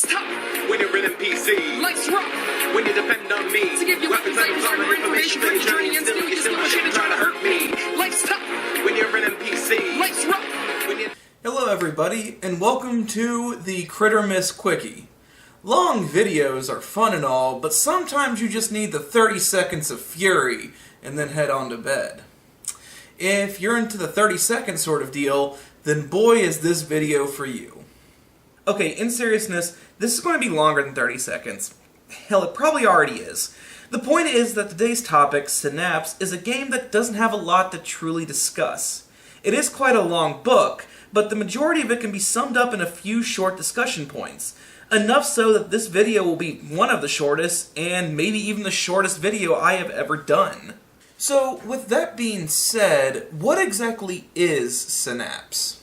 Life's tough when you're in PC. Life's rough When you depend on me. to give you weapons, items, armor, information for your journey, and still you still machine and try to hurt me. Life's tough When you're in PC. Life's rough. Hello everybody, and welcome to the Critter Miss Quickie. Long videos are fun and all, but sometimes you just need the 30 seconds of fury and then head on to bed. If you're into the 30-second sort of deal, then boy is this video for you. Okay, in seriousness, this is going to be longer than 30 seconds. Hell, it probably already is. The point is that today's topic, Synapse, is a game that doesn't have a lot to truly discuss. It is quite a long book, but the majority of it can be summed up in a few short discussion points. Enough so that this video will be one of the shortest, and maybe even the shortest video I have ever done. So, with that being said, what exactly is Synapse?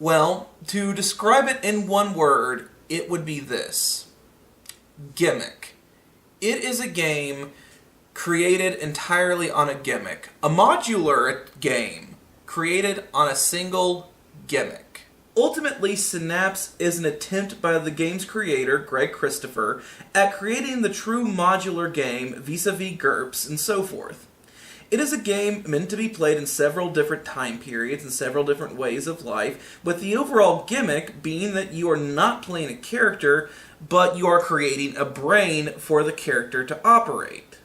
Well, to describe it in one word, it would be this: gimmick. It is a game created entirely on a gimmick. A modular game created on a single gimmick. Ultimately, Synapse is an attempt by the game's creator, Greg Christopher, at creating the true modular game vis-a-vis GURPS and so forth. It is a game meant to be played in several different time periods and several different ways of life, with the overall gimmick being that you are not playing a character, but you are creating a brain for the character to operate.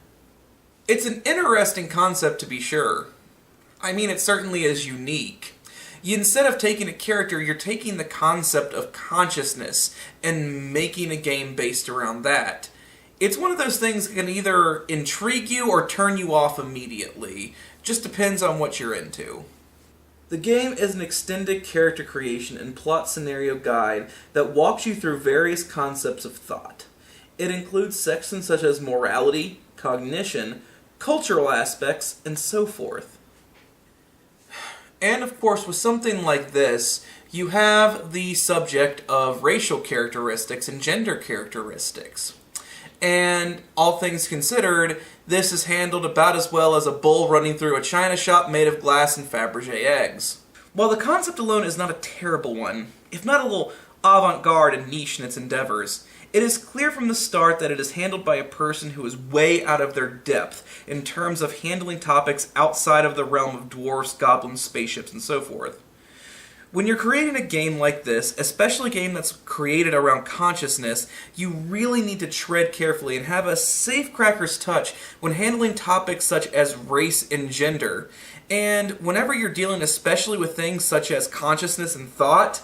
It's an interesting concept to be sure. I mean, it certainly is unique. Instead of taking a character, you're taking the concept of consciousness and making a game based around that. It's one of those things that can either intrigue you or turn you off immediately. Just depends on what you're into. The game is an extended character creation and plot scenario guide that walks you through various concepts of thought. It includes sections such as morality, cognition, cultural aspects, and so forth. And of course, with something like this, you have the subject of racial characteristics and gender characteristics. And all things considered, this is handled about as well as a bull running through a china shop made of glass and Fabergé eggs. While the concept alone is not a terrible one, if not a little avant-garde and niche in its endeavors, it is clear from the start that it is handled by a person who is way out of their depth in terms of handling topics outside of the realm of dwarfs, goblins, spaceships, and so forth. When you're creating a game like this, especially a game that's created around consciousness, you really need to tread carefully and have a safecracker's touch when handling topics such as race and gender. And whenever you're dealing especially with things such as consciousness and thought,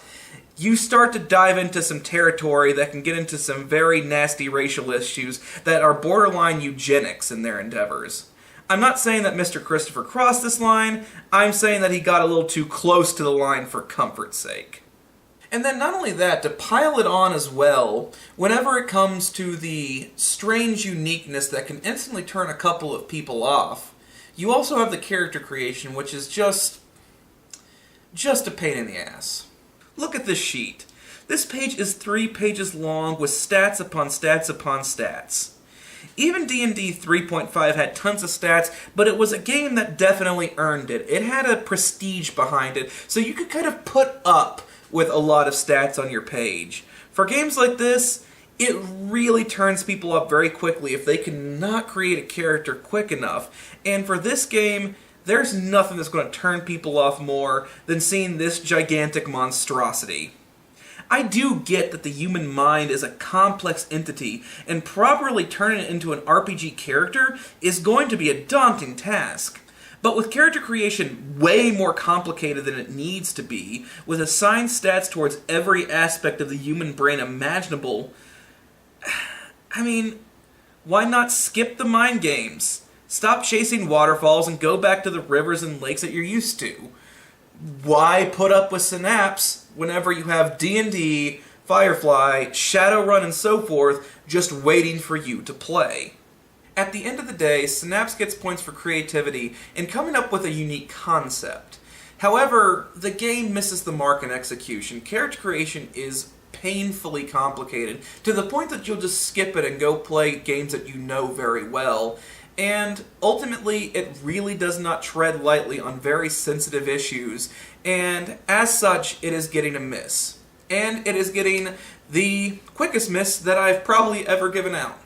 you start to dive into some territory that can get into some very nasty racial issues that are borderline eugenics in their endeavors. I'm not saying that Mr. Christopher crossed this line, I'm saying that he got a little too close to the line for comfort's sake. And then not only that, to pile it on as well, whenever it comes to the strange uniqueness that can instantly turn a couple of people off, you also have the character creation, which is just a pain in the ass. Look at this sheet. This page is 3 pages long with stats upon stats upon stats. Even D&D 3.5 had tons of stats, but it was a game that definitely earned it. It had a prestige behind it, so you could kind of put up with a lot of stats on your page. For games like this, it really turns people up very quickly if they cannot create a character quick enough. And for this game, there's nothing that's going to turn people off more than seeing this gigantic monstrosity. I do get that the human mind is a complex entity, and properly turning it into an RPG character is going to be a daunting task. But with character creation way more complicated than it needs to be, with assigned stats towards every aspect of the human brain imaginable, I mean, why not skip the mind games? Stop chasing waterfalls and go back to the rivers and lakes that you're used to. Why put up with Synapse whenever you have D&D, Firefly, Shadowrun, and so forth just waiting for you to play? At the end of the day, Synapse gets points for creativity and coming up with a unique concept. However, the game misses the mark in execution. Character creation is painfully complicated, to the point that you'll just skip it and go play games that you know very well. And ultimately, it really does not tread lightly on very sensitive issues, and as such, it is getting a miss. and it is getting the quickest miss that I've probably ever given out.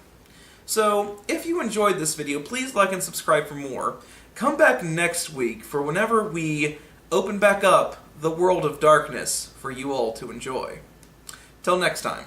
So, if you enjoyed this video, please like and subscribe for more. Come back next week for whenever we open back up the world of darkness for you all to enjoy. Till next time.